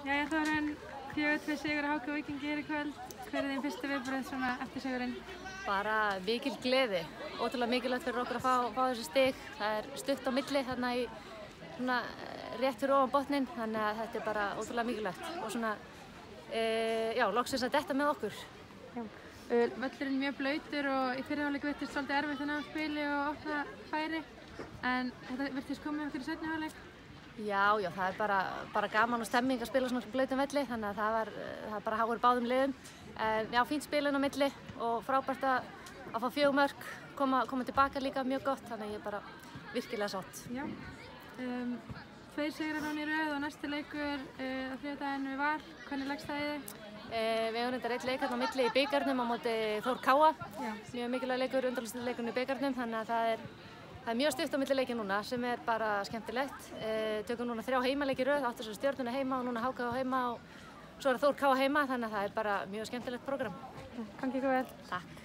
Jæja Þórunn, 4-2 sigur á HK Víkingi hér í kvöld. Hver er þín fyrstu viðbrögð svona eftir sigurinn? Bara mikil gleði, ótrúlega mikilvægt fyrir okkur að fá þessi stig. Það er stutt á milli þarna í svona rétt fyrir ofan botninn, þannig að þetta er bara ótrúlega mikilvægt og svona, já, loksins að detta með okkur. Já. Völlurinn mjög blautur og í fyrri hálfleik virtist svolítið erfitt að ná spili og opna færi, en þetta virtist komið okkur í seinni hálfleik. Já, það er bara gaman og stemming að spila svona blautum velli, þannig að það er bara háir báðum liðum. En já, fínt spilin á milli og frábært að fá 4 mörk, koma tilbaka líka mjög gott, þannig að ég er bara virkilega sátt. Já, 2 sigrar núna í röð og næsti leikur á þriðjudaginn við Val. Hvernig leggst það í þig? Við höfum reyndar einn leik hérna á milli í bikarnum á móti Þór Káa. Mjög mikilvæg leikur, undanúrslitaleikurinn í bikarnum, þannig að það er mjög stutt á milli leiki núna sem er bara skemmtilegt. Tökum núna 3 heimaleiki í röð, áttu svo Stjörnuna heima og núna HK heima og svo er Þór Káa heima, þannig að það er bara mjög skemmtilegt prógram. Gangi ykkur vel. Takk.